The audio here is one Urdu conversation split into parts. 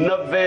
90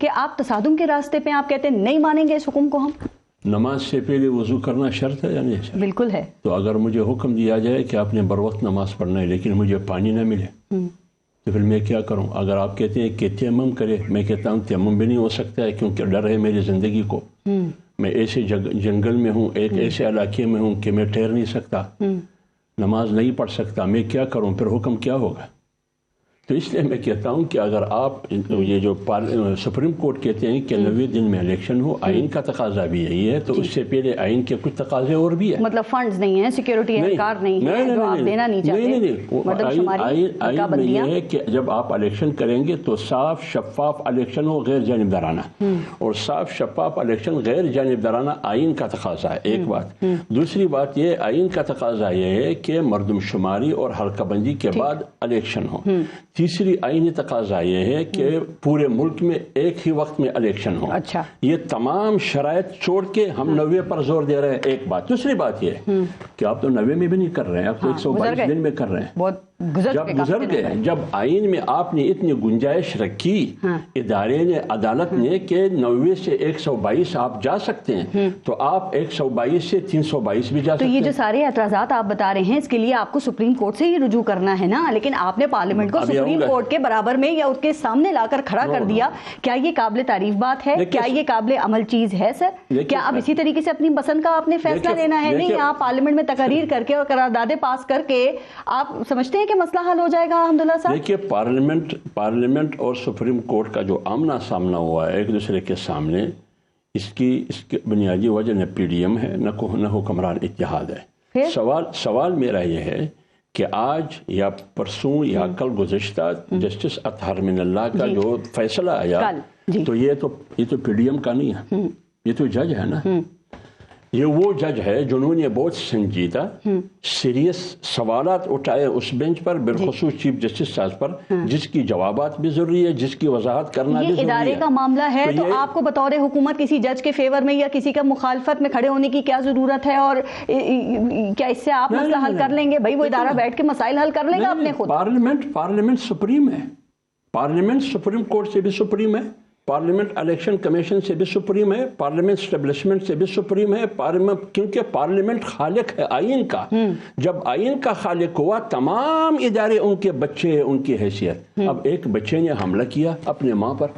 کہ آپ تصادم کے راستے پہ آپ کہتے ہیں نہیں مانیں گے اس حکم کو ہم؟ نماز سے پہلے وضو کرنا شرط ہے یا نہیں شرط؟ بالکل ہے. تو اگر مجھے حکم دیا جائے کہ آپ نے بر وقت نماز پڑھنا ہے لیکن مجھے پانی نہ ملے تو پھر میں کیا کروں؟ اگر آپ کہتے ہیں کہ تیمم کرے، میں کہتا ہوں تیمم بھی نہیں ہو سکتا ہے کیونکہ ڈر ہے میری زندگی کو. میں ایسے جنگل میں ہوں، ایک ایسے علاقے میں ہوں کہ میں ٹھہر نہیں سکتا، نماز نہیں پڑھ سکتا، میں کیا کروں؟ پھر حکم کیا ہوگا؟ تو اس لیے میں کہتا ہوں کہ اگر آپ یہ جو سپریم کورٹ کہتے ہیں کہ 90 دن میں الیکشن ہو، آئین کا تقاضا بھی یہی ہے، تو اس سے پہلے آئین کے کچھ تقاضے اور بھی ہیں. مطلب فنڈز نہیں ہیں، سیکیورٹی اہلکار نہیں ہے جو آپ دینا نہیں چاہتے. آئین میں یہ ہے کہ جب آپ الیکشن کریں گے تو صاف شفاف الیکشن ہو، غیر جانبدارانہ. اور صاف شفاف الیکشن غیر جانبدارانہ آئین کا تقاضا ہے، ایک بات. دوسری بات یہ آئین کا تقاضا یہ ہے کہ مردم شماری اور حلقہ بندی کے بعد الیکشن ہو. تیسری آئینی تقاضا یہ ہے کہ پورے ملک میں ایک ہی وقت میں الیکشن ہو. اچھا. یہ تمام شرائط چھوڑ کے ہم 90 پر زور دے رہے ہیں، ایک بات. دوسری بات یہ کہ آپ تو 90 میں بھی نہیں کر رہے ہیں، آپ تو 122 دن میں کر رہے ہیں. جب گزر گئے، جب آئین میں آپ نے اتنی گنجائش رکھی ادارے نے، عدالت نے، کہ 90 سے 122 آپ جا سکتے ہیں، تو آپ 122 سے 322 بھی جا سکتے ہیں. تو یہ جو سارے اعتراضات آپ بتا رہے ہیں اس کے لیے آپ کو سپریم کورٹ سے ہی رجوع کرنا ہے نا، لیکن آپ نے پارلیمنٹ کو سپریم کورٹ کے برابر میں یا اس کے سامنے لا کر کھڑا کر دیا. کیا یہ قابل تعریف بات ہے؟ کیا یہ قابل عمل چیز ہے سر؟ کیا اب اسی طریقے سے اپنی پسند کا آپ نے فیصلہ لینا ہے؟ نہیں، آپ پارلیمنٹ میں تقاریر کر کے اور قراردادیں پاس کر کے آپ سمجھتے ہیں کہ مسئلہ حل ہو جائے گا؟ الحمدللہ صاحب دیکھیے، پارلیمنٹ اور سپریم کورٹ کا جو آمنا سامنا ہوا ہے ایک دوسرے کے سامنے، اس کی بنیادی وجہ نہ پی ڈی ایم ہے نہ حکمران اتحاد ہے. سوال میرا یہ ہے کہ آج یا پرسوں یا کل گزشتہ جسٹس اطہر من اللہ کا جو فیصلہ آیا تو یہ تو پی ڈی ایم کا نہیں ہے، یہ تو جج ہے نا. یہ وہ جج ہے جنہوں نے بہت سنجیدہ سیریس سوالات اٹھائے اس بینچ پر، بالخصوص چیف جسٹس صاحب پر، جس کی جوابات بھی ضروری ہے، جس کی وضاحت کرنا بھی ضروری ہے. یہ ادارے کا معاملہ ہے تو آپ کو بطور حکومت کسی جج کے فیور میں یا کسی کا مخالفت میں کھڑے ہونے کی کیا ضرورت ہے؟ اور کیا اس سے آپ مسئلہ حل کر لیں گے؟ بھائی وہ ادارہ بیٹھ کے مسائل حل کر لے گا اپنے خود. پارلیمنٹ سپریم ہے، پارلیمنٹ سپریم کورٹ سے بھی سپریم ہے، پارلیمنٹ الیکشن کمیشن سے بھی سپریم ہے، پارلیمنٹ اسٹیبلشمنٹ سے بھی سپریم ہے. کیونکہ پارلیمنٹ خالق ہے آئین کا. جب آئین کا خالق ہوا تمام ادارے ان کے بچے ہیں، ان کی حیثیت. اب ایک بچے نے حملہ کیا اپنے ماں پر،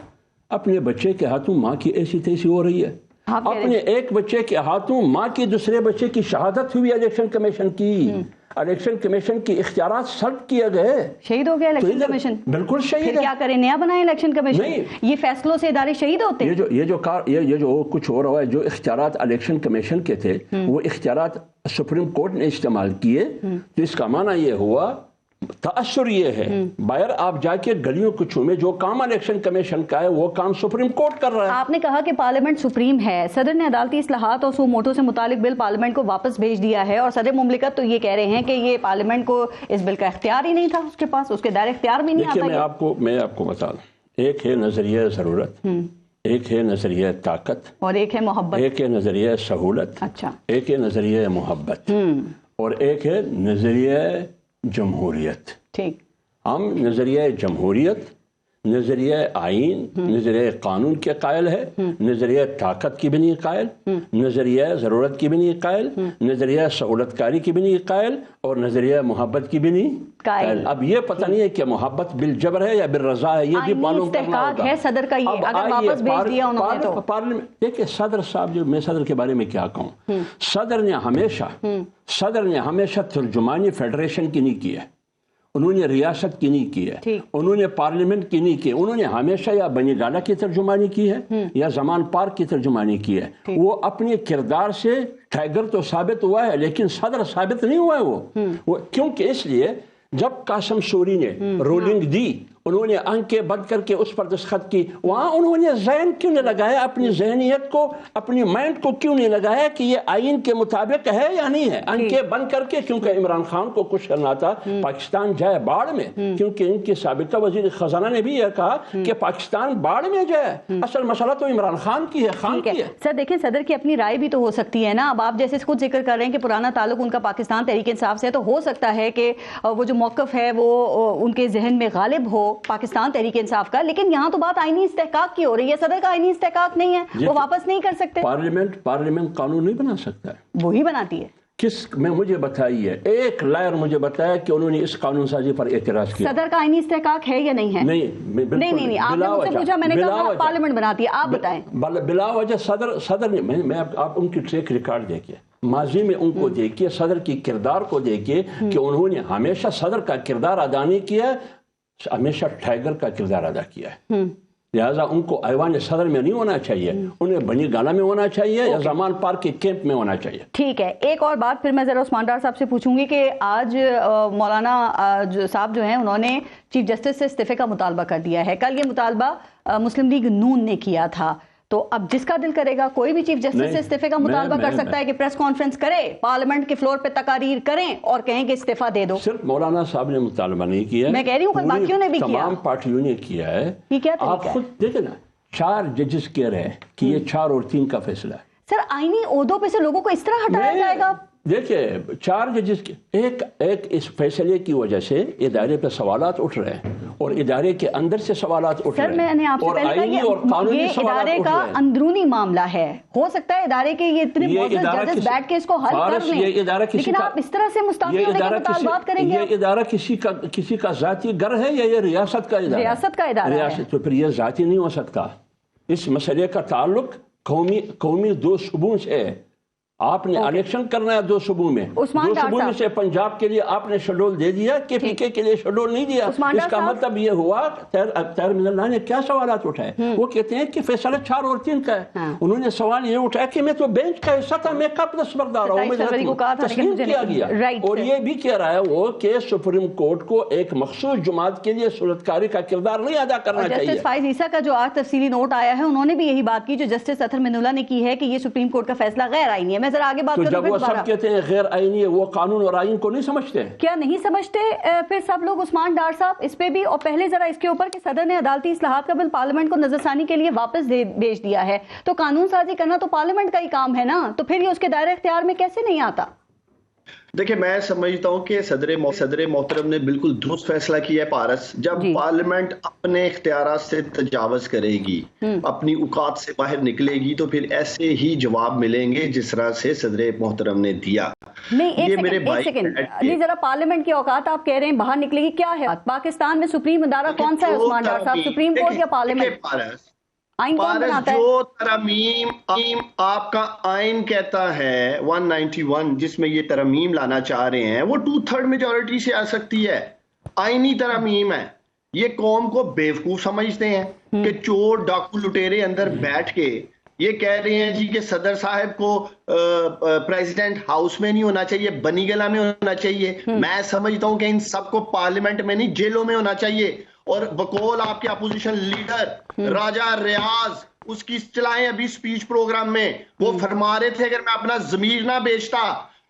اپنے بچے کے ہاتھوں ماں کی ایسی تیسی ہو رہی ہے، اپنے ایک بچے کے ہاتھوں ماں کی دوسرے بچے کی شہادت ہوئی الیکشن کمیشن کی. الیکشن کمیشن کی اختیارات سلب کیے گئے. شہید ہو گیا الیکشن کمیشن؟ بالکل شہید ہے. کیا کریں، نیا بنائیں الیکشن کمیشن؟ یہ فیصلوں سے ادارے شہید ہوتے ہیں. یہ جو کچھ ہو رہا ہے، جو اختیارات الیکشن کمیشن کے تھے وہ اختیارات سپریم کورٹ نے استعمال کیے، تو اس کا معنی یہ ہوا، تاثر یہ ہے باہر آپ جا کے گلیوں کچھوں میں جو کام الیکشن کمیشن کا ہے وہ کام سپریم کورٹ کر رہا ہے. آپ نے کہا کہ پارلیمنٹ سپریم ہے، صدر نے عدالتی اصلاحات اور سو موٹو سے متعلق بل پارلیمنٹ کو واپس بھیج دیا ہے، اور صدر مملکت تو یہ کہہ رہے ہیں کہ یہ پارلیمنٹ کو اس بل کا اختیار ہی نہیں تھا، اس کے پاس، اس کے دائرے اختیار بھی نہیں آتا. میں آپ کو بتا دوں، ایک ہے نظریہ ضرورت، ایک ہے نظریہ طاقت، اور ایک ہے محبت، ایک ہے نظریہ سہولت، اچھا، ایک ہے نظریہ محبت، اور ایک ہے نظریہ جمہوریت. ٹھیک. ہم نظریہ جمہوریت، نظریہ آئین، نظریہ قانون کے قائل ہے، نظریہ طاقت کی بھی نہیں قائل، نظریہ ضرورت کی بھی نہیں قائل، نظریہ سہولت کاری کی بھی نہیں قائل، اور نظریہ محبت کی بھی نہیں قائل. اب یہ پتہ نہیں ہے کہ محبت بالجبر ہے یا بالرضا ہے، یہ بھی معلوم کرنا ہوگا. ہے صدر کا یہ، اگر واپس بھیج دیا انہوں نے تو پارلیمنٹ. دیکھیں صدر صاحب، جو میں صدر کے بارے میں کیا کہوں، صدر نے ہمیشہ ترجمانی فیڈریشن کی نہیں کی ہے، انہوں نے ریاست کی نہیں کی ہے، انہوں نے پارلیمنٹ کی نہیں کی، انہوں نے ہمیشہ یا بنی گالا کی ترجمانی کی ہے یا زمان پارک کی ترجمانی کی ہے. وہ اپنے کردار سے ٹائگر تو ثابت ہوا ہے لیکن صدر ثابت نہیں ہوا ہے. وہ کیونکہ اس لیے جب قاسم سوری نے رولنگ دی، انہوں نے آنکھیں بند کر کے اس پر دستخط کی، وہاں انہوں نے ذہن کیوں نہیں لگایا، اپنی ذہنیت کو، اپنی مائنڈ کو کیوں نہیں لگایا کہ یہ آئین کے مطابق ہے یا نہیں ہے. آنکھیں بند کر کے، کیونکہ عمران خان کو کچھ کرنا تھا پاکستان جائے باڑ میں، کیونکہ ان کے سابقہ وزیر خزانہ نے بھی یہ کہا کہ پاکستان باڑ میں جائے. اصل مسئلہ تو عمران خان کی ہے، خان کی ہے. سر دیکھیں، صدر کی اپنی رائے بھی تو ہو سکتی ہے نا. اب آپ جیسے خود ذکر کر رہے ہیں کہ پرانا تعلق ان کا پاکستان تحریک انصاف سے، تو ہو سکتا ہے کہ وہ جو موقف ہے وہ ان کے ذہن میں غالب ہو پاکستان تحریک انصاف کا، لیکن یہاں تو بات آئینی استحقاق کی ہو رہی ہے. صدر کا آئینی استحقاق نہیں ہے، وہ واپس نہیں کر سکتے. پارلیمنٹ قانون نہیں بنا سکتا ہے، وہی بناتی ہے. مجھے بتائیے، ایک لائر مجھے بتایا کہ انہوں نے اس قانون سازی پر اعتراض کیا. صدر کا آئینی استحقاق ہے یا نہیں ہے؟ نہیں، آپ نے مجھ سے پوچھا، میں نے کہا پارلیمنٹ بناتی ہے. آپ بتائیں. بلا وجہ صدر نے، میں آپ ان کی ٹریک ریکارڈ دیکھیے، ماضی میں ان کو دیکھیے، صدر کی کردار کو دیکھیے کہ انہوں نے ہمیشہ صدر کا کردار ادا نہیں کیا، ہمیشہ ٹائیگر کا کردار ادا کیا ہے. لہٰذا ان کو ایوان صدر میں نہیں ہونا چاہیے، انہیں بنی گالا میں ہونا چاہیے یا زمان پارک کے کیمپ میں ہونا چاہیے. ٹھیک ہے. ایک اور بات پھر میں ذرا عثمان ڈار صاحب سے پوچھوں گی کہ آج مولانا صاحب جو ہیں انہوں نے چیف جسٹس سے استعفے کا مطالبہ کر دیا ہے. کل یہ مطالبہ مسلم لیگ نون نے کیا تھا، تو اب جس کا دل کرے گا کوئی بھی چیف جسٹس سے استعفے کا مطالبہ کر سکتا ہے کہ پریس کانفرنس کرے، پارلیمنٹ کے فلور پہ تقاریر کریں اور کہیں کہ استعفیٰ دے دو. صرف مولانا صاحب نے مطالبہ نہیں کیا، میں کہہ رہی ہوں باقیوں نے بھی کیا، تمام پارٹیوں نے کیا ہے. یہ کیا آپ خود دیکھیں نا، 4 ججز کہہ رہے ہیں کہ یہ 4 اور 3 کا فیصلہ ہے. سر آئینی عہدوں پہ سے لوگوں کو اس طرح ہٹایا جائے گا؟ دیکھیے 4 ججز ایک اس فیصلے کی وجہ سے ادارے پہ سوالات اٹھ رہے ہیں اور ادارے کے اندر سے سوالات اٹھ رہے ہیں. سر میں نے آپ سے پہلے کہا یہ ادارے کا اندرونی معاملہ ہے، ہو سکتا ہے ادارے کے یہ اتنے معزز ججز بیٹھ کے اس کو حل کر لیں، لیکن آپ اس طرح سے مستعفی ہونے کے مطالبات کریں گے. یہ ادارہ کسی کا ذاتی گھر ہے یا یہ ریاست کا ادارہ؟ ریاست کا ادارہ ہے. تو پھر یہ ذاتی نہیں ہو سکتا. اس مسئلے کا تعلق قومی 2 صوبوں سے ہے. آپ نے الیکشن کرنا ہے 2 صوبوں میں، 2 صوبوں میں سے پنجاب کے لیے آپ نے شیڈول دے دیا، کے پی کے لیے شیڈول نہیں دیا. اس کا مطلب یہ ہوا طاہر من اللہ نے کیا سوالات اٹھائے؟ وہ کہتے ہیں کہ فیصلہ 4 اور 3 کا ہے. انہوں نے سوال یہ اٹھایا کہ میں تو بینچ کا حصہ تھا، میں کب دستبردار ہوں، تسلیم کیا گیا. اور یہ بھی کہہ رہا ہے وہ کہ سپریم کورٹ کو ایک مخصوص جماعت کے لیے صورتکاری کا کردار نہیں ادا کرنا چاہیے. جسٹس فائز عیسیٰ کا جو آج تفصیلی نوٹ آیا ہے، انہوں نے بھی یہی بات کی جو جسٹس اطہر من اللہ نے کی ہے کہ یہ سپریم کورٹ کا فیصلہ غیر آئینی ہے. میں ذرا آگے بات کروں. جب وہ سب کہتے ہیں غیر آئینی ہے، وہ قانون اور آئین کو نہیں سمجھتے؟ کیا نہیں سمجھتے پھر سب لوگ؟ عثمان ڈار صاحب اس پہ بھی، اور پہلے ذرا اس کے اوپر کہ صدر نے عدالتی اصلاحات کا بل پارلیمنٹ کو نظر ثانی کے لیے واپس بھیج دیا ہے، تو قانون سازی کرنا تو پارلیمنٹ کا ہی کام ہے نا، تو پھر یہ اس کے دائرہ اختیار میں کیسے نہیں آتا؟ دیکھیں میں سمجھتا ہوں کہ صدر محترم نے بالکل درست فیصلہ کیا ہے پارس. جب پارلیمنٹ اپنے اختیارات سے تجاوز کرے گی، اپنی اوقات سے باہر نکلے گی، تو پھر ایسے ہی جواب ملیں گے جس طرح سے صدر محترم نے دیا. ایک سیکنڈ علی، ذرا پارلیمنٹ کی اوقات آپ کہہ رہے ہیں باہر نکلے گی، کیا ہے پاکستان میں سپریم ادارہ کون سا ہے عثمان ڈار صاحب، سپریم کورٹ یا پارلیمنٹ؟ جو ترمیم آپ کا آئین کہتا ہے 191 جس میں یہ ترمیم لانا چاہ رہے ہیں، وہ 2/3 میجورٹی سے آ سکتی ہے. آئینی ترمیم ہے. یہ قوم کو بیوقوف سمجھتے ہیں کہ چور ڈاکو لٹیرے اندر بیٹھ کے یہ کہہ رہے ہیں جی کہ صدر صاحب کو پریزیڈنٹ ہاؤس میں نہیں ہونا چاہیے، بنی گلا میں ہونا چاہیے. میں سمجھتا ہوں کہ ان سب کو پارلیمنٹ میں نہیں، جیلوں میں ہونا چاہیے. اور بقول آپ کے اپوزیشن لیڈر راجہ ریاض، اس کی چلائیں ابھی سپیچ پروگرام میں، وہ فرما رہے تھے اگر میں اپنا ضمیر نہ بیچتا،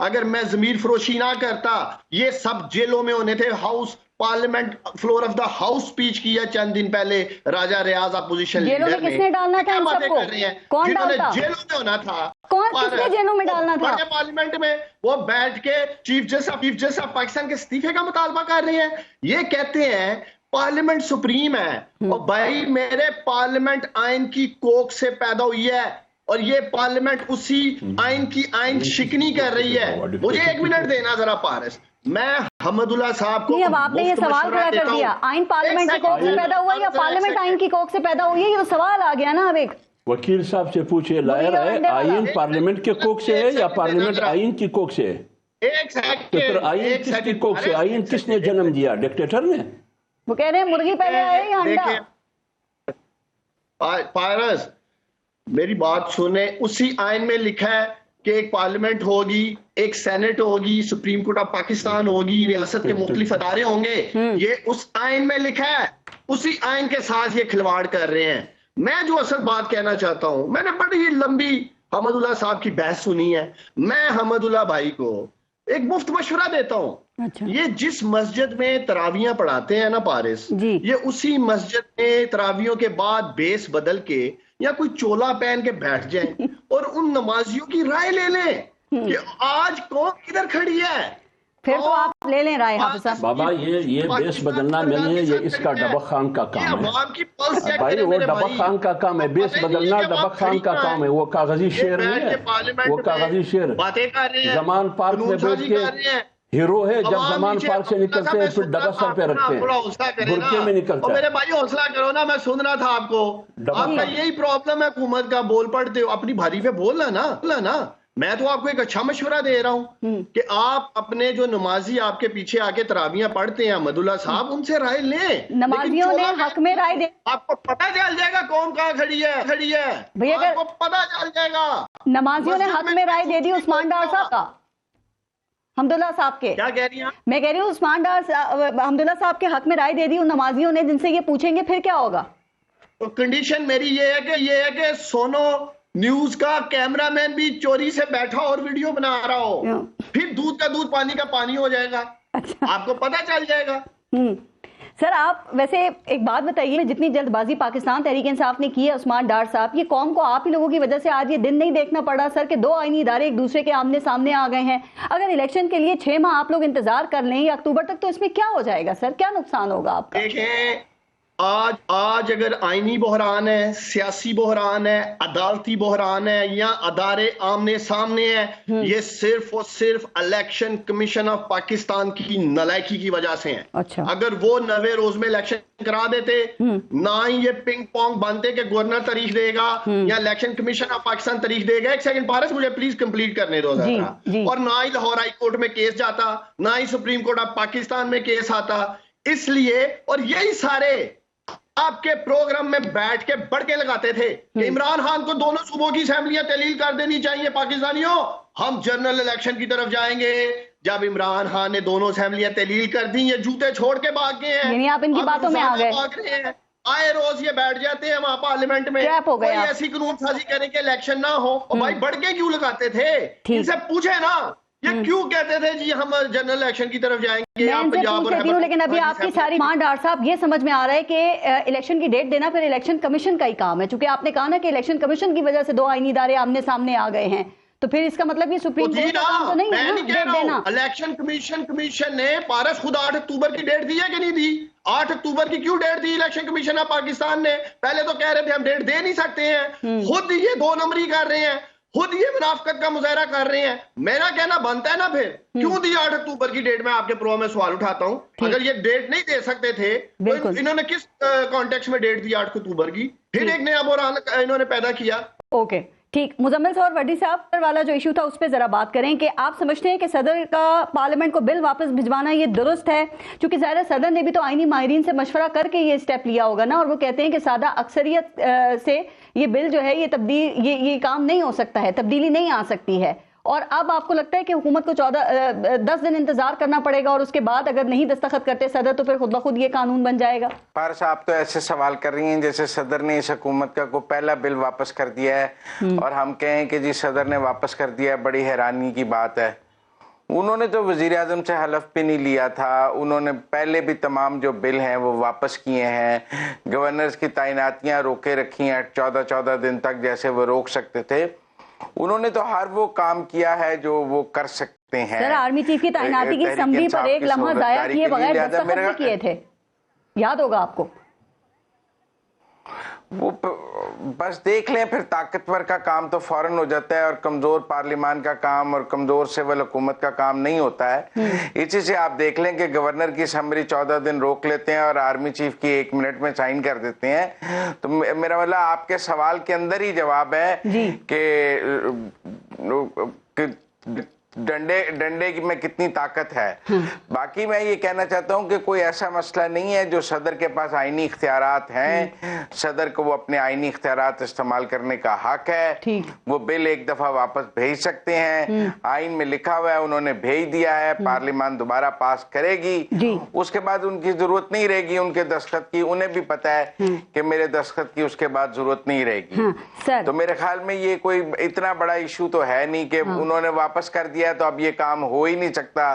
اگر میں ضمیر فروشی نہ کرتا، یہ سب جیلوں میں ہونے تھے. House parliament floor of the house speech کیا چند دن پہلے راجہ ریاض اپوزیشن لیڈر نے. کس نے ڈالنا تھا ان سب کو؟ کون ڈالتا؟ جیلوں میں ہونا تھا. کس نے جیلوں میں ڈالنا تھا؟ پارلیمنٹ میں وہ بیٹھ کے چیف جسٹس پاکستان کے استعفے کا مطالبہ کر رہے ہیں. یہ کہتے ہیں پارلیمنٹ سپریم ہے. اور بھائی میرے پارلیمنٹ آئین کی کوک سے پیدا ہوئی ہے اور یہ پارلیمنٹ اسی آئین کی آئین شکنی کر رہی ہے. مجھے 1 منٹ دینا ذرا پارس. میں حمد اللہ صاحب کو اب آپ نے یہ سوال کھڑا کر دیا، آئین پارلیمنٹ کی کوک سے پیدا ہوا یا پارلیمنٹ آئین کی کوک سے پیدا ہوئی ہے، یہ تو سوال آ گیا نا. اب ایک وکیل صاحب سے پوچھے، لائر ہے آئین پارلیمنٹ کے کوک سے ہے یا پارلیمنٹ آئین کی کوک سے ہے؟ ایک سیکنڈ، آئین کس کی کوک سے؟ آئین کس نے جنم دیا؟ ڈکٹیٹر نے؟ وہ کہہ رہے ہیں مرغی پہلے آئے یا انڈا؟ پارس میری بات سنیں، اسی آئین میں لکھا ہے کہ ایک پارلیمنٹ ہوگی، ایک سینٹ ہوگی، سپریم کورٹ آف پاکستان ہوگی، ریاست کے مختلف ادارے ہوں گے. یہ اس آئین میں لکھا ہے. اسی آئین کے ساتھ یہ کھلواڑ کر رہے ہیں. میں جو اصل بات کہنا چاہتا ہوں، میں نے بڑی لمبی حمد اللہ صاحب کی بحث سنی ہے. میں حمد اللہ بھائی کو ایک مفت مشورہ دیتا ہوں. یہ جس مسجد میں تراویاں پڑھاتے ہیں نا پارس، یہ اسی مسجد میں تراویوں کے بعد بیس بدل کے یا کوئی چولا پہن کے بیٹھ جائیں اور ان نمازیوں کی رائے لے لیں کہ آج کون کدھر کھڑی ہے. پھر تو آپ لے لیں رائے حافظ صاحب. بابا یہ بیس بدلنا میں نے یہ اس کا ڈبک خان کا کام ہے بھائی, وہ ڈبک خان کا کام ہے, بیس بدلنا ڈبک خان کا کام ہے. وہ کاغذی شعر نہیں ہے, وہ کاغذی شعر زمان پارک میں بیٹھ کے ہیرو ہے, جب زمان پارک سے نکلتے ہیں پھر ڈبا سر پہ رکھتے ہیں, برقعے میں نکلتے ہیں. میرے بھائی حوصلہ کرو نا, میں سن رہا تھا آپ کو. آپ کا یہی پرابلم ہے حکومت کا, بول پڑتے ہو اپنی بھاری پہ بولنا نا. میں تو آپ کو ایک اچھا مشورہ دے رہا ہوں کہ آپ اپنے جو نمازی آپ کے پیچھے آ کے تراویحاں پڑھتے ہیں احمد اللہ صاحب, ان سے رائے لیں. نمازیوں نے حق میں رائے دے, آپ کو پتہ چل جائے گا کون کہاں کھڑی ہے, آپ کو پتہ چل جائے گا. نمازیوں نے حق میں رائے دے دی عثمان ڈار صاحب کا, حمداللہ صاحب کے. کیا کہہ رہی ہیں؟ میں کہہ رہی ہوں عثمان ڈار حمداللہ صاحب کے حق میں رائے دے دی ان نمازیوں نے جن سے یہ پوچھیں گے پھر کیا ہوگا. تو کنڈیشن میری یہ ہے کہ سونو نیوز کا کیمرہ مین بھی چوری سے بیٹھا اور ویڈیو بنا رہا ہو, پھر دودھ کا دودھ پانی کا پانی ہو جائے گا. آپ کو پتہ چل جائے گا. سر آپ ویسے ایک بات بتائیے, جتنی جلد بازی پاکستان تحریک انصاف نے کی ہے عثمان ڈار صاحب, یہ قوم کو آپ ہی لوگوں کی وجہ سے آج یہ دن نہیں دیکھنا پڑا سر کہ دو آئینی ادارے ایک دوسرے کے آمنے سامنے آ گئے ہیں. اگر الیکشن کے لیے 6 ماہ آپ لوگ انتظار کر لیں یا اکتوبر تک, تو اس میں کیا ہو جائے گا سر, کیا نقصان ہوگا آپ کا؟ دیکھیں, آج اگر آئینی بحران ہے, سیاسی بحران ہے, عدالتی بحران ہے یا ادارے آمنے سامنے ہیں, یہ صرف اور صرف الیکشن کمیشن آف پاکستان کی نالائکی کی وجہ سے ہیں. اگر وہ 90 روز میں الیکشن کرا دیتے, نہ ہی یہ پنگ پونگ بنتے کہ گورنر تاریخ دے گا یا الیکشن کمیشن آف پاکستان تاریخ دے گا. ایک سیکنڈ پارس, مجھے پلیز کمپلیٹ کرنے دو ذرا. اور نہ ہی لاہور ہائی کورٹ میں کیس جاتا, نہ ہی سپریم کورٹ آف پاکستان میں کیس آتا. اس لیے, اور یہی سارے آپ کے پروگرام میں بیٹھ کے بڑکے لگاتے تھے کہ عمران خان کو دونوں صوبوں کی اسمبلیاں تحلیل کر دینی چاہیے. پاکستانیوں, ہم جنرل الیکشن کی طرف جائیں گے. جب عمران خان نے دونوں اسمبلیاں تحلیل کر دی, یہ جوتے چھوڑ کے بھاگ گئے ہیں. یعنی آپ ان کی باتوں میں آ گئے. آئے روز یہ بیٹھ جاتے ہیں وہاں پارلیمنٹ میں, کوئی ایسی قانون سازی کریں کہ الیکشن نہ ہو. بھائی بڑکے کیوں لگاتے تھے؟ ان سے پوچھے نا, یہ کیوں کہتے تھے جی ہم جنرل الیکشن کی طرف جائیں گے. میں ان سے پوچھ لیتی ہوں, لیکن ابھی آپ کی ساری عثمان ڈار صاحب یہ سمجھ میں آ رہا ہے کہ الیکشن کی ڈیٹ دینا پھر الیکشن کمیشن کا ہی کام ہے, چونکہ آپ نے کہا نا کہ الیکشن کمیشن کی وجہ سے 2 آئینی ادارے آمنے سامنے آ گئے ہیں, تو پھر اس کا مطلب یہ سپریم کورٹ کا کام تو نہیں ہے ڈیٹ دینا. الیکشن کمیشن نے پارس خود 8 اکتوبر کی ڈیٹ دی ہے کہ نہیں دی؟ 8 اکتوبر کی کیوں ڈیٹ دی الیکشن کمیشن آف پاکستان نے؟ پہلے تو کہہ رہے تھے ہم ڈیٹ دے نہیں سکتے ہیں, خود یہ 2 نمبری کر رہے ہیں, خود یہ منافقت کا مظاہرہ کر رہے ہیں. میرا کہنا بنتا ہے نا پھر کیوں دی 8 اکتوبر کی ڈیٹ؟ میں آپ کے پروگرام میں سوال اٹھاتا ہوں, اگر یہ ڈیٹ نہیں دے سکتے تھے تو انہوں نے کس کانٹیکسٹ میں ڈیٹ دی 8 اکتوبر کی؟ پھر ایک نیا بحران انہوں نے پیدا کیا. اوکے ٹھیک. مزمل صاحب وڈی صاحب والا جو ایشو تھا اس پہ ذرا بات کریں کہ آپ سمجھتے ہیں کہ صدر کا پارلیمنٹ کو بل واپس بھجوانا یہ درست ہے؟ چونکہ ظاہر صدر نے بھی تو آئینی ماہرین سے مشورہ کر کے یہ اسٹیپ لیا ہوگا نا, اور وہ کہتے ہیں کہ سادہ اکثریت سے یہ بل جو ہے یہ کام نہیں ہو سکتا ہے, تبدیلی نہیں آ سکتی ہے. اور اب آپ کو لگتا ہے کہ حکومت کو 10 دن انتظار کرنا پڑے گا اور اس کے بعد اگر نہیں دستخط کرتے صدر تو پھر خود بخود یہ قانون بن جائے گا؟ پارس, آپ تو ایسے سوال کر رہی ہیں جیسے صدر نے اس حکومت کا کوئی پہلا بل واپس کر دیا ہے اور ہم کہیں کہ جی صدر نے واپس کر دیا ہے. بڑی حیرانی کی بات ہے. انہوں نے تو وزیر اعظم سے حلف بھی نہیں لیا تھا, انہوں نے پہلے بھی تمام جو بل ہیں وہ واپس کیے ہیں. گورنرز کی تعیناتیاں روکے رکھی ہیں 14 دن تک, جیسے وہ روک سکتے تھے. انہوں نے تو ہر وہ کام کیا ہے جو وہ کر سکتے ہیں. سر آرمی چیف کی تعیناتی کی اسمبلی پر ایک لمحہ ضائع کیے بغیر دستخط بھی کیے تھے, یاد ہوگا آپ کو. وہ بس دیکھ لیں, پھر طاقتور کا کام تو فوراً ہو جاتا ہے اور کمزور پارلیمان کا کام اور کمزور سول حکومت کا کام نہیں ہوتا ہے. اسی سے آپ دیکھ لیں کہ گورنر کی اسمبلی 14 دن روک لیتے ہیں اور آرمی چیف کی 1 منٹ میں سائن کر دیتے ہیں. تو میرا مطلب آپ کے سوال کے اندر ہی جواب ہے کہ ڈنڈے میں کتنی طاقت ہے. باقی میں یہ کہنا چاہتا ہوں کہ کوئی ایسا مسئلہ نہیں ہے جو صدر کے پاس آئینی اختیارات ہیں, صدر کو وہ اپنے آئینی اختیارات استعمال کرنے کا حق ہے. وہ بل ایک دفعہ واپس بھیج سکتے ہیں, آئین میں لکھا ہوا ہے, انہوں نے بھیج دیا ہے, پارلیمان دوبارہ پاس کرے گی. اس کے بعد ان کی ضرورت نہیں رہے گی ان کے دستخط کی. انہیں بھی پتا ہے کہ میرے دستخط کی اس کے بعد ضرورت نہیں رہے گی. تو میرے خیال میں یہ کوئی اتنا بڑا ایشو تو ہے نہیں کہ انہوں نے واپس کر دیا تو اب یہ کام ہو ہی نہیں سکتا.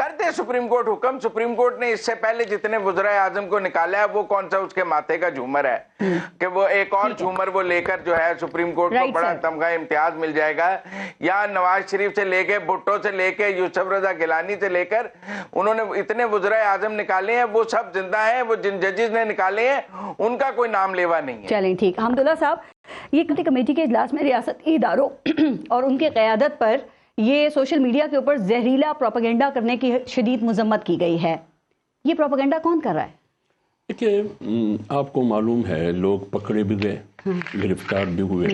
کر دے سپریم کورٹ حکم. سپریم کورٹ نے اس سے پہلے جتنے وزرائے اعظم کو نکالا ہے وہ کون سا اس کے ماتھے کا جھومر ہے کہ وہ ایک اور جھومر وہ لے کر جو ہے سپریم کورٹ کو بڑا تمغہ امتیاز مل جائے گا. یا نواز شریف سے لے کے بھٹو سے لے کے یوسف رضا گیلانی سے لے کر انہوں نے اتنے وزرائے اعظم نکالے ہیں, وہ سب زندہ ہیں. وہ جن ججز نے نکالے ہیں ان کا کوئی نام لیوا نہیں ہے. چلیں ٹھیک. حمداللہ صاحب, یہ کمیٹی کے اجلاس میں ریاستی اداروں اور ان کی قیادت پر یہ سوشل میڈیا کے اوپر زہریلا پروپیگنڈا کرنے کی شدید مذمت کی گئی ہے. یہ پروپیگنڈا کون کر رہا ہے؟ دیکھیے, آپ کو معلوم ہے لوگ پکڑے بھی گئے, گرفتار بھی ہوئے.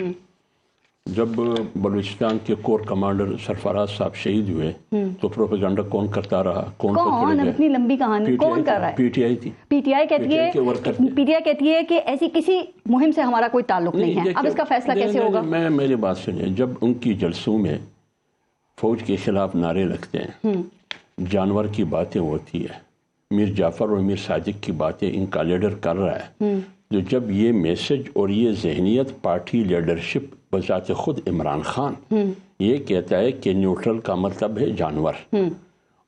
جب بلوچستان کے کور کمانڈر سرفراز صاحب شہید ہوئے تو پروپیگنڈا کون کرتا رہا؟ کون اتنی لمبی کہانی کون کر رہا ہے؟ پی ٹی آئی تھی. پی ٹی آئی کہتی ہے کہ ایسی کسی مہم سے ہمارا کوئی تعلق نہیں ہے. اب اس کا فیصلہ کیسے ہوگا؟ میری بات سنیں, جب ان کی جلسوں میں فوج کے خلاف نعرے لگتے ہیں, جانور کی باتیں ہوتی ہے, میر جعفر اور میر صادق کی باتیں ان کا لیڈر کر رہا ہے, تو جب یہ میسج اور یہ ذہنیت پارٹی لیڈرشپ بذات خود عمران خان یہ کہتا ہے کہ نیوٹرل کا مطلب ہے جانور,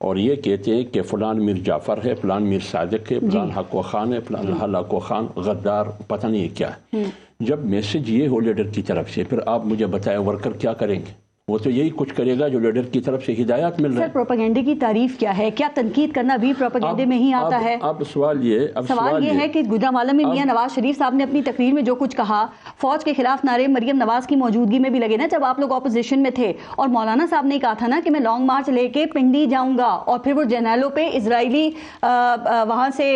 اور یہ کہتے ہیں کہ فلان میر جعفر ہے, فلان میر صادق ہے, فلان حق خان ہے, فلان حق خان غدار, پتہ نہیں کیا ہے. جب میسج یہ ہو لیڈر کی طرف سے, پھر آپ مجھے بتائیں ورکر کیا کریں گے؟ وہ تو یہی کچھ کرے گا جو لیڈر کی طرف سے ہدایات مل رہا ہے. سر, پروپیگنڈے کی تعریف کیا ہے؟ کیا تنقید کرنا بھی پروپیگنڈے میں ہی آتا ہے؟ اب سوال یہ ہے کہ گوجرانوالہ میں میاں نواز شریف صاحب نے اپنی تقریر میں جو کچھ کہا, فوج کے خلاف نعرے مریم نواز کی موجودگی میں بھی لگے نا جب آپ لوگ اپوزیشن میں تھے, اور مولانا صاحب نے کہا تھا نا کہ میں لانگ مارچ لے کے پنڈی جاؤں گا, اور پھر وہ جرنیلوں پہ اسرائیلی وہاں سے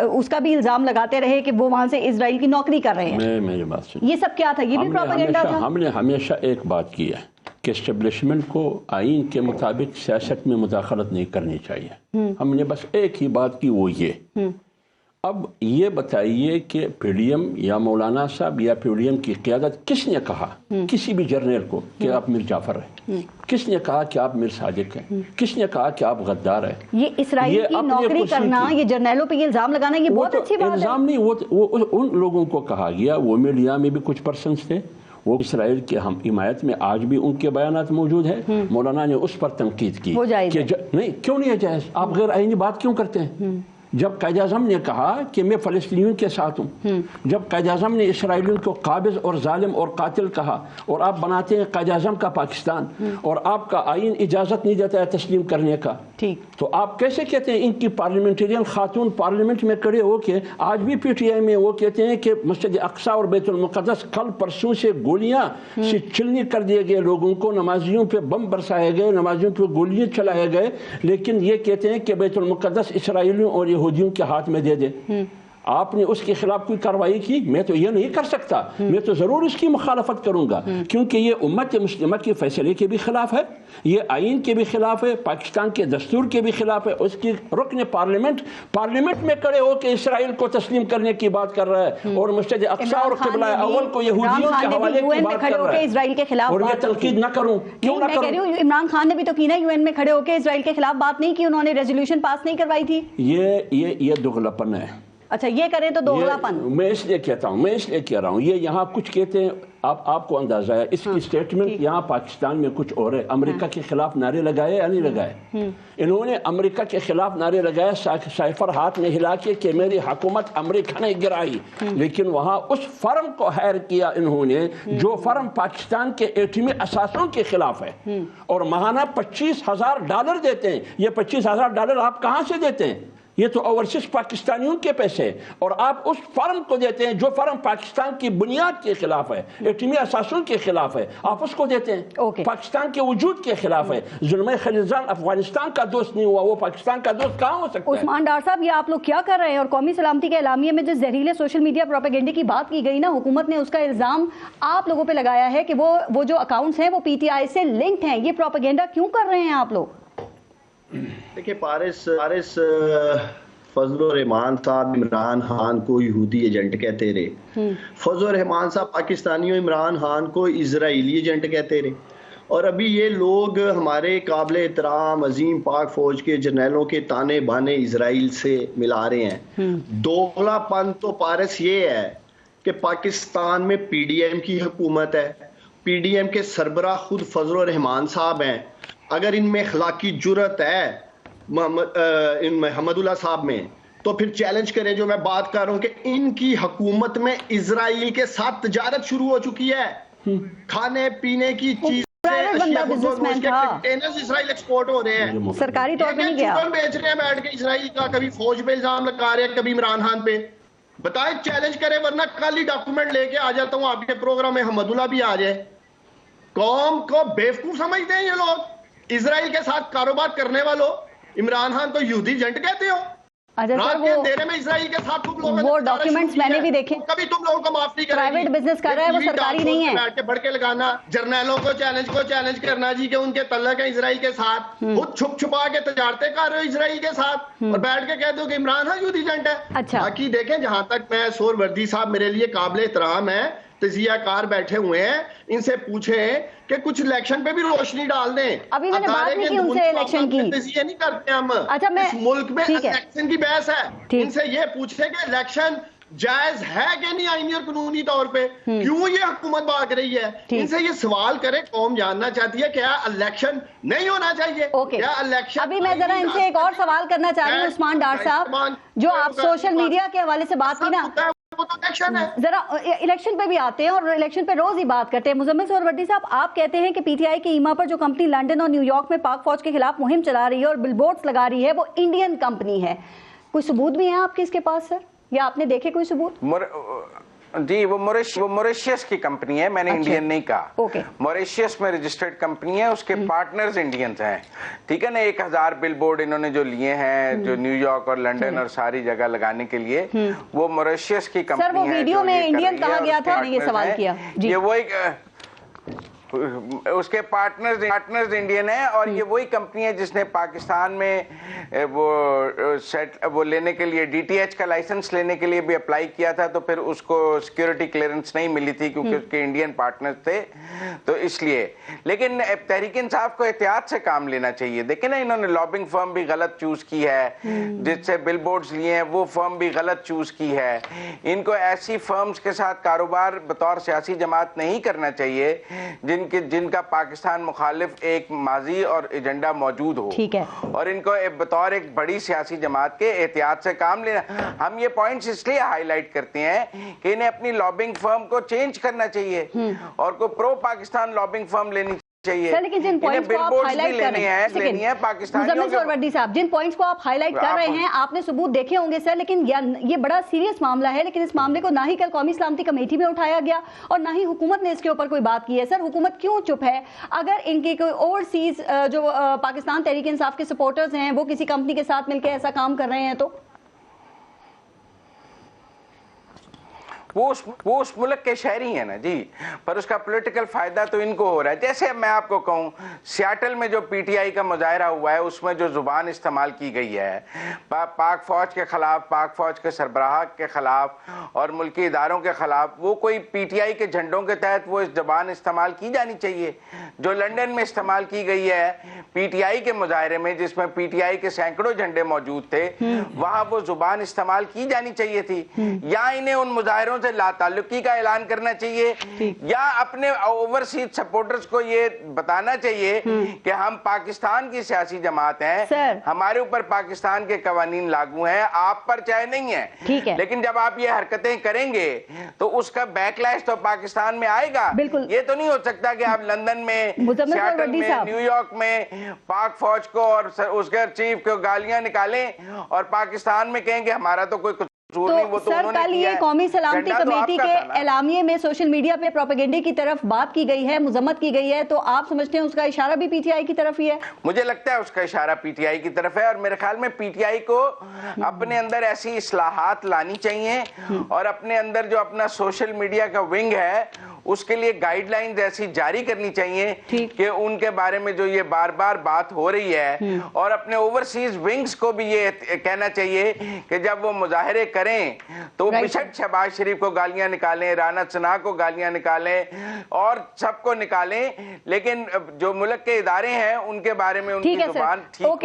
اس کا بھی الزام لگاتے رہے کہ وہ وہاں سے اسرائیل کی نوکری کر رہے ہیں. میری بات سن, یہ سب کیا تھا؟ یہ بھی پروپیگنڈا تھا. ہم نے ہمیشہ ایک بات کی ہے کہ اسٹیبلشمنٹ کو آئین کے مطابق سیاست میں مداخلت نہیں کرنی چاہیے. ہم نے بس ایک ہی بات کی, وہ یہ. اب یہ بتائیے کہ پی ڈی ایم یا مولانا صاحب یا پی ڈی ایم کی قیادت کس نے کہا کسی بھی جرنیل کو کہ آپ میر جعفر ہیں؟ کس نے کہا کہ آپ میر صادق ہیں؟ کس نے کہا کہ آپ غدار ہیں؟ یہ اسرائیل کی نوکری کرنا, یہ جرنیلوں پہ یہ الزام لگانا, یہ بہت اچھی بات ہے. الزام نہیں, وہ ان لوگوں کو کہا گیا, وہ میڈیا میں بھی کچھ پرسنس تھے, وہ اسرائیل کے ہم حمایت میں آج بھی ان کے بیانات موجود ہیں. مولانا نے اس پر تنقید کی کہ نہیں, کیوں نہیں ہے جائز؟ آپ غیر آئینی بات کیوں کرتے ہیں؟ جب قائد اعظم نے کہا کہ میں فلسطینیوں کے ساتھ ہوں, جب قائد اعظم نے اسرائیلیوں کو قابض اور ظالم اور قاتل کہا, اور آپ بناتے ہیں قائد اعظم کا پاکستان, اور آپ کا آئین اجازت نہیں دیتا ہے تسلیم کرنے کا, تو آپ کیسے کہتے ہیں ان کی پارلیمنٹرین خاتون پارلیمنٹ میں کھڑے ہو کے آج بھی پی ٹی آئی میں وہ کہتے ہیں کہ مسجد اقصی اور بیت المقدس کل پرسوں سے گولیاں سے چلنی کر دیے گئے, لوگوں کو نمازیوں پہ بم برسائے گئے, نمازیوں پہ گولیاں چلائے گئے, لیکن یہ کہتے ہیں کہ بیت المقدس اسرائیلیوں اور یہودیوں کے ہاتھ میں دے دے. آپ نے اس کے خلاف کوئی کارروائی کی؟ میں تو یہ نہیں کر سکتا, میں تو ضرور اس کی مخالفت کروں گا, کیونکہ یہ امت مسلمہ کے فیصلے کے بھی خلاف ہے, یہ آئین کے بھی خلاف ہے, پاکستان کے دستور کے بھی خلاف ہے. اس کی رکن پارلیمنٹ میں کھڑے ہو کے اسرائیل کو تسلیم کرنے کی بات کر رہا ہے, اور مسجد اقصی اور قبلہ اول کو یہودیوں کے حوالے کی بات کر رہا ہے, اسرائیل کے خلاف. اور یہ تنقید نہ کروں, کیوں نہ کروں؟ عمران خان نے بھی تو کی نا, یو این میں کھڑے ہو کے اسرائیل کے خلاف بات نہیں کی, انہوں نے ریزولوشن پاس نہیں کروائی تھی. یہ دغلاپن ہے. اچھا, یہ کریں تو دوغلاپن. میں اس لیے کہتا ہوں, میں اس لیے کہہ رہا ہوں, یہ یہاں کچھ کہتے ہیں, آپ کو اندازہ ہے اس کی سٹیٹمنٹ یہاں پاکستان میں کچھ اور ہے. امریکہ کے خلاف نعرے لگائے یا نہیں لگائے؟ انہوں نے امریکہ کے خلاف نعرے لگائے, سائفر ہاتھ میں ہلا کے کہ میری حکومت امریکہ نے گرائی, لیکن وہاں اس فرم کو ہائر کیا انہوں نے جو فرم پاکستان کے ایٹمی اثاثوں کے خلاف ہے, اور ماہانہ $25,000 دیتے ہیں. یہ $25,000 آپ کہاں سے دیتے ہیں؟ یہ تو اوورسیز پاکستانیوں کے پیسے, اور آپ اس فرم کو دیتے ہیں جو فرم پاکستان کی بنیاد کے خلاف ہے, ایٹمی اثاثوں کے خلاف ہے, آپ اس کو دیتے ہیں. پاکستان کے وجود کے خلاف ہے. زلمے خلیلزاد افغانستان کا دوست نہیں ہوا, وہ پاکستان کا دوست کہاں ہو سکتا ہے؟ عثمان ڈار صاحب, یہ آپ لوگ کیا کر رہے ہیں؟ اور قومی سلامتی کے اعلامیے میں جو زہریلے سوشل میڈیا پروپیگنڈے کی بات کی گئی نا, حکومت نے اس کا الزام آپ لوگوں پہ لگایا ہے کہ وہ جو اکاؤنٹس ہیں وہ پی ٹی آئی سے لنکڈ ہیں. یہ پروپیگنڈا کیوں کر رہے ہیں آپ لوگ؟ دیکھیں, پارس فضل الرحمان صاحب عمران خان کو یہودی ایجنٹ کہتے رہے, فضل الرحمان صاحب پاکستانیوں عمران خان کو اسرائیلی ایجنٹ کہتے رہے, اور ابھی یہ لوگ ہمارے قابل احترام عظیم پاک فوج کے جرنیلوں کے تانے بانے اسرائیل سے ملا رہے ہیں. دوغلا پن تو پارس یہ ہے کہ پاکستان میں پی ڈی ایم کی حکومت ہے, پی ڈی ایم کے سربراہ خود فضل الرحمان صاحب ہیں. اگر ان میں اخلاقی جرت ہے, محمد اللہ صاحب میں، تو پھر چیلنج کریں جو میں بات کر رہا ہوں کہ ان کی حکومت میں اسرائیل کے ساتھ تجارت شروع ہو چکی ہے، کھانے پینے کی چیز اسرائیل ایکسپورٹ ہو رہے ہیں، سرکاری طور پہ نہیں گیا، بیچ رہے ہیں بیٹھ کے اسرائیل کا، کبھی فوج پہ الزام لگا رہے ہیں، کبھی عمران خان پہ. بتائیں چیلنج کریں ورنہ کل ہی ڈاکومنٹ لے کے آ جاتا ہوں آپ کے پروگرام میں، حمد اللہ بھی آ جائے. قوم کو بیوقوف سمجھتے ہیں یہ لوگ، اسرائیل کے ساتھ کاروبار کرنے والوں. عمران خان کو یہودی جنٹ کہتے ہو. رات کے اندھیرے میں اسرائیل کے ساتھ وہ ڈاکیومنٹس میں نے بھی دیکھے، کبھی تم لوگوں کو معاف نہیں کریں. پرائیویٹ بزنس کر رہا ہے وہ سرکاری نہیں ہے. بیٹھ کے بڑھ کے لگانا، جرنیلوں کو چیلنج کرنا جی کہ ان کے تعلق ہے اسرائیل کے ساتھ، خود چھپ چھپا کے تجارتیں کر رہے ہو اسرائیل کے ساتھ، اور بیٹھ کے کہہ دو کہ عمران خان یہودی جنٹ ہے. اچھا باقی دیکھیں، جہاں تک میں سور وردی صاحب میرے لیے قابل احترام ہے، تجزیہ کار بیٹھے ہوئے ہیں، ان سے پوچھیں کہ کچھ الیکشن پہ بھی روشنی ڈال دیں. ابھی میں نے بات نہیں کی ان سے الیکشن کی، تجزیہ نہیں کرتے ہم. اچھا میں اس ملک میں الیکشن کی بحث ہے، ان سے یہ پوچھیں کہ الیکشن جائز ہے کہ نہیں آئینی اور قانونی طور پہ، کیوں یہ حکومت بھاگ رہی ہے. ان سے یہ سوال کرے، قوم جاننا چاہتی ہے کیا الیکشن نہیں ہونا چاہیے، کیا الیکشن. ابھی میں ذرا ان سے ایک اور سوال کرنا چاہ رہی ہوں عثمان ڈار صاحب، جو آپ سوشل میڈیا کے حوالے سے بات کی نا، ذرا الیکشن پہ بھی آتے ہیں اور الیکشن پہ روز ہی بات کرتے ہیں. مزمل سہروردی صاحب، آپ کہتے ہیں کہ پی ٹی آئی کی ایما پر جو کمپنی لندن اور نیو یارک میں پاک فوج کے خلاف مہم چلا رہی ہے اور بل بورڈز لگا رہی ہے وہ انڈین کمپنی ہے. کوئی ثبوت بھی ہیں آپ کے اس کے پاس سر، یا آپ نے دیکھے کوئی ثبوت؟ جی وہ موریشیس کی کمپنی ہے، میں نے انڈین نہیں کہا. موریشیس میں رجسٹرڈ کمپنی ہے، اس کے پارٹنرز انڈینز ہیں، ٹھیک ہے نا. 1000 بل بورڈ انہوں نے جو لیے ہیں جو نیو یارک اور لنڈن اور ساری جگہ لگانے کے لیے، وہ موریشیس کی کمپنی ہے. سر وہ ویڈیو میں انڈین کہا گیا تھا، میں نے یہ سوال کیا. یہ وہ اس کے پارٹنرز انڈین ہیں، اور یہ وہی کمپنی ہے جس نے پاکستان میں وہ لینے کے لیے ڈی ٹی ایچ کا لائسنس لینے کے لیے بھی اپلائی کیا تھا، تو پھر اس کو سیکیورٹی کلیئرنس نہیں ملی تھی کیونکہ اس کے انڈین پارٹنرز تھے، تو اس لیے. لیکن تحریک انصاف کو احتیاط سے کام لینا چاہیے. دیکھیں نا، انہوں نے لابنگ فرم بھی غلط چوز کی ہے، جس سے بل بورڈز لیے ہیں وہ فرم بھی غلط چوز کی ہے. ان کو ایسی فرمز کے ساتھ کاروبار بطور سیاسی جماعت نہیں کرنا چاہیے جن کا پاکستان مخالف ایک ماضی اور ایجنڈا موجود ہو، اور ان کو بطور ایک بڑی سیاسی جماعت کے احتیاط سے کام لینا. ہم یہ پوائنٹس اس لیے ہائی لائٹ کرتے ہیں کہ انہیں اپنی لابنگ فرم کو چینج کرنا چاہیے اور کوئی پرو پاکستان لابنگ فرم لینی چاہیے. لیکن جن پوائنٹس کو آپ ہائی لائٹ کر رہے ہیں مزمل سہروردی صاحب، جن پوائنٹس کو آپ ہائی لائٹ کر رہے ہیں آپ نے ثبوت دیکھے ہوں گے سر، لیکن یہ بڑا سیریس معاملہ ہے، لیکن اس معاملے کو نہ ہی کل قومی سلامتی کمیٹی میں اٹھایا گیا اور نہ ہی حکومت نے اس کے اوپر کوئی بات کی ہے. سر حکومت کیوں چپ ہے؟ اگر ان کے کوئی اوورسیز جو پاکستان تحریک انصاف کے سپورٹرز ہیں وہ کسی کمپنی کے ساتھ مل کے ایسا کام کر رہے ہیں تو وہ اس ملک کے شہری ہیں نا جی، پر اس کا پولیٹیکل فائدہ تو ان کو ہو رہا ہے. جیسے میں آپ کو کہوں، سیاٹل میں جو پی ٹی آئی کا مظاہرہ ہوا ہے اس میں جو زبان استعمال کی گئی ہے پاک فوج کے خلاف، پاک فوج کے سربراہ کے خلاف اور ملکی اداروں کے خلاف، وہ کوئی پی ٹی آئی کے جھنڈوں کے تحت وہ زبان استعمال کی جانی چاہیے. جو لنڈن میں استعمال کی گئی ہے پی ٹی آئی کے مظاہرے میں، جس میں پی ٹی آئی کے سینکڑوں جھنڈے موجود تھے، وہاں وہ زبان استعمال کی جانی چاہیے تھی. یا انہیں ان مظاہروں سے لا تعلقی کا اعلان کرنا چاہیے، یا اپنے اوورسیز سپورٹرز کو یہ بتانا چاہیے کہ ہم پاکستان کی سیاسی جماعت ہیں، ہمارے اوپر پاکستان کے قوانین لاگو ہیں، آپ پر چاہے نہیں ہیں. لیکن جب آپ یہ حرکتیں کریں گے تو اس کا بیک لیش تو پاکستان میں آئے گا. یہ تو نہیں ہو سکتا کہ آپ لندن میں، سیاٹل میں، نیو یارک میں پاک فوج کو اور اس کے چیف کو گالیاں نکالیں اور پاکستان میں کہیں کہ ہمارا تو کوئی تو سر کل یہ قومی سلامتی کمیٹی کے اعلامیے میں سوشل میڈیا پہ پروپیگنڈے کی طرف بات کی گئی ہے، مذمت کی گئی ہے، تو آپ سمجھتے ہیں اس کا اشارہ بھی پی ٹی آئی کی طرف ہی ہے؟ مجھے لگتا ہے اس کا اشارہ پی ٹی آئی کی طرف ہے، اور میرے خیال میں پی ٹی آئی کو اپنے اندر ایسی اصلاحات لانی چاہیے اور اپنے اندر جو اپنا سوشل میڈیا کا ونگ ہے اس کے لیے گائیڈ لائنز ایسی جاری کرنی چاہیے کہ ان کے بارے میں جو یہ بار بار بات ہو رہی ہے، اور اپنے اوورسیز ونگز کو بھی یہ کہنا چاہیے کہ جب وہ مظاہرے کریں تو بشک شہباز شریف کو گالیاں نکالیں، رانا ثنا کو گالیاں نکالیں اور سب کو نکالیں، لیکن جو ملک کے ادارے ہیں ان کے بارے میں ان کی زبان ٹھیک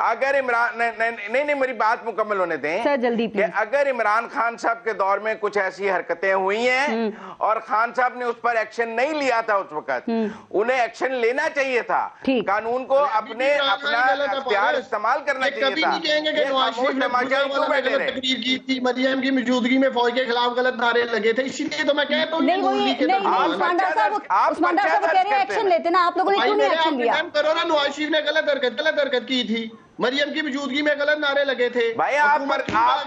اگر عمران نہیں میری بات مکمل ہونے دیں سر جلدی کہ اگر عمران خان صاحب کے دور میں کچھ ایسی حرکتیں ہوئی ہیں اور خان صاحب نے اس پر ایکشن نہیں لیا تھا اس وقت، انہیں ایکشن لینا چاہیے تھا، قانون کو اپنا اختیار استعمال کرنا چاہیے تھا۔ تقریر کی تھی مریم کی موجودگی میں فوج کے خلاف غلط نعرے لگے تھے، اسی لیے تو میں کہتا ہوں عثمان ڈار صاحب کہہ رہے ہیں ایکشن لیتے نا، آپ لوگوں نے کیوں نہیں ایکشن لیا؟ نواز شریف نے غلط حرکت کی تھی، مریم کی موجودگی میں غلط نعرے لگے تھے۔ بھائی آپ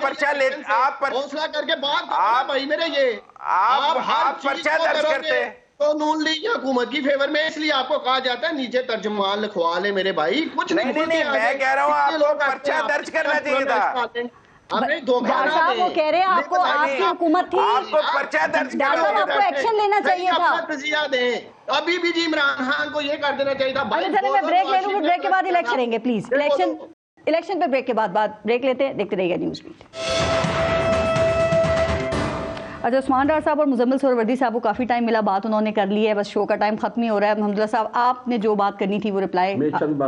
پرچہ لیتے، آپ حوصلہ کر کے بات کرو بھائی میرے، یہ آپ پرچہ درج کرتے تو نون لیگ حکومت کی فیور میں، اس لیے آپ کو کہا جاتا ہے نیچے ترجمان لکھوا لے میرے بھائی، کچھ نہیں۔ میں کہہ رہا ہوں آپ کو پرچہ درج کرنا چاہیے تھا۔ ڈار صاحب وہ کہہ رہے ہیں آپ کو، آپ کی حکومت تھی، آپ کو پرچہ درج ڈار صاحب آپ کو ایکشن لینا چاہیے تھا۔ تجزیہ دیں ابھی بھی جی عمران خان کو یہ کر دینا چاہیے تھا۔ میں بریک لے لوں، بریک کے بعد الیکشن کریں گے پلیز، الیکشن پہ بریک کے بعد بریک لیتے ہیں، دیکھتے رہیے گا نیوز بیٹ۔ اچھا عثمان ڈار صاحب اور مزمل سہروردی صاحب کو کافی ٹائم ملا، بات انہوں نے کر لی ہے، بس شو کا ٹائم ختم ہی ہو رہا ہے۔ الحمدللہ صاحب آپ نے جو بات کرنی تھی وہ رپلائی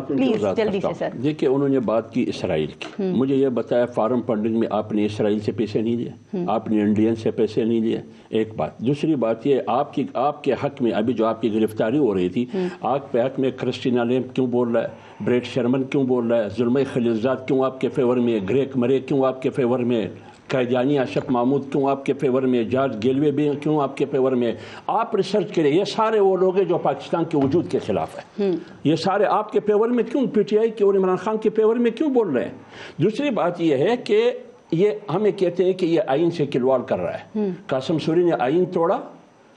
پلیز جلدی سے سر۔ دیکھیے انہوں نے بات کی اسرائیل کی، مجھے یہ بتایا فارم فنڈنگ میں آپ نے اسرائیل سے پیسے نہیں لیے، آپ نے انڈین سے پیسے نہیں لیے، ایک بات۔ دوسری بات یہ آپ کے حق میں ابھی جو آپ کی گرفتاری ہو رہی تھی، آپ کے حق میں کرسٹینا لیمپ کیوں بول رہا ہے، بریٹ شرمن کیوں بول رہا ہے، زلمے خلیلزاد کیوں آپ کے فیور میں، گریگ مرے کیوں آپ کے فیور میں، قائدیانی اشرف محمود کیوں آپ کے فیور میں، جارج گیلوے بھی کیوں آپ کے فیور میں؟ آپ ریسرچ کریں، یہ سارے وہ لوگ ہیں جو پاکستان کے وجود کے خلاف ہیں، یہ سارے آپ کے فیور میں کیوں، پی ٹی آئی کے اور عمران خان کے فیور میں کیوں بول رہے ہیں؟ دوسری بات یہ ہے کہ یہ ہمیں کہتے ہیں کہ یہ آئین سے کھلواڑ کر رہا ہے، قاسم سوری نے آئین توڑا،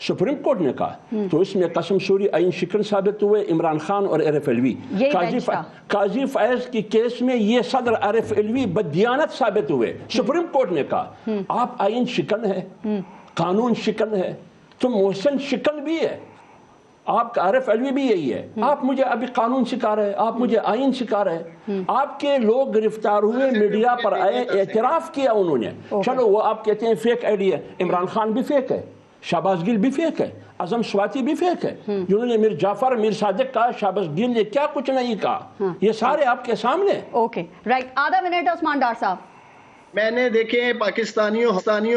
سپریم کورٹ نے کہا، تو اس میں قاسم سوری آئین شکن ثابت ہوئے، عمران خان اور عارف علوی۔ قاضی فائز کی کیس میں یہ صدر عارف علوی بددیانت ثابت ہوئے، سپریم کورٹ نے کہا آپ آئین شکن ہے، قانون شکن ہے، تو محسن شکن بھی ہے، آپ کا عارف علوی بھی یہی ہے، آپ مجھے ابھی قانون سکھا رہے ہیں، آپ مجھے آئین سکھا رہے ہیں۔ آپ کے لوگ گرفتار ہوئے، میڈیا پر آئے، اعتراف کیا انہوں نے، چلو وہ آپ کہتے ہیں فیک آئی ڈی ہے، عمران خان بھی فیک ہے، شہباز گل بھی فیک ہے، اعظم سواتی بھی فیک ہے، جنہوں نے میر جعفر میر صادق کہا، شہباز گل نے کیا کچھ نہیں کہا، یہ سارے آپ کے سامنے۔ اوکے رائٹ، آدھا منٹ ہے عثمان ڈار صاحب۔ میں نے دیکھیں پاکستانیوں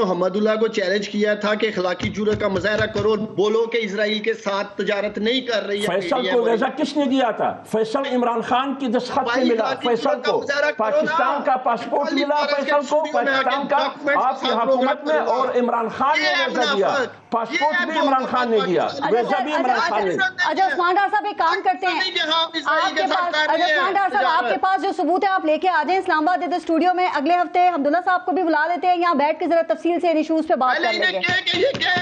حمد اللہ کو چیلنج کیا تھا کہ اخلاقی جرأت کا مظاہرہ کرو، بولو کہ اسرائیل کے ساتھ تجارت نہیں کر رہی ہے۔ فیصل کو ویزا کس نے دیا تھا؟ فیصل عمران خان کی دستخط سے ملا، فیصل کو پاکستان کا پاسپورٹ ملا، فیصل کو پاکستان کا آپ کی حکومت میں، اور عمران خان نے ویزا دیا، پاسپورٹ بھی عمران خان نے دیا، ویزا بھی عمران خان نے۔ اچھا عثمان ڈار صاحب ایک کام کرتے ہیں، آپ کے پاس عثمان ڈار صاحب آپ کے پاس جو ثبوت ہے آپ لے کے آ جائیں اسلام آباد ادھر اسٹوڈیو میں، اگلے ہفتے عبداللہ صاحب کو بھی بلا لیتے ہیں، یہاں بیٹھ کے ذرا تفصیل سے ایشوز پہ بات کر لیں گے۔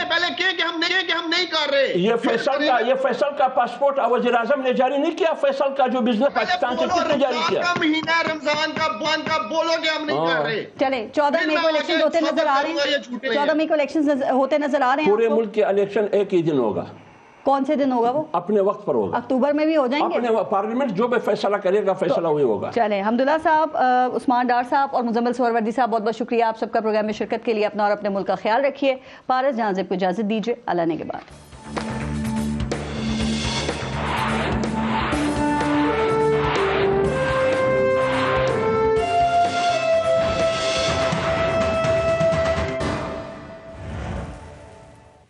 پہلے ہم نہیں کر رہے، یہ فیصل کا پاسپورٹ وزیر اعظم نے جاری نہیں کیا، فیصل کا جو بزنس پاکستان سے کس نے جاری کیا؟ مہینہ رمضان کا بان کا بولو کہ ہم نہیں کر رہے۔ چلے 14 مئی کو الیکشن ہوتے نظر آ رہے ہیں، 14 مئی کو الیکشن ہوتے نظر آ رہے ہیں، پورے ملک کے الیکشن ایک ہی دن ہوگا۔ کون سے دن ہوگا وہ؟ اپنے وقت پر ہوگا، اکتوبر میں بھی ہو جائیں گے، اپنے پارلیمنٹ جو بھی فیصلہ کرے گا فیصلہ وہی ہوگا۔ چلیں حمداللہ صاحب، عثمان ڈار صاحب اور مزمل سہروردی صاحب بہت بہت شکریہ آپ سب کا پروگرام میں شرکت کے لیے، اپنا اور اپنے ملک کا خیال رکھیے۔ پارس جہاں زیب کو اجازت دیجیے، اللہ نے کے بعد۔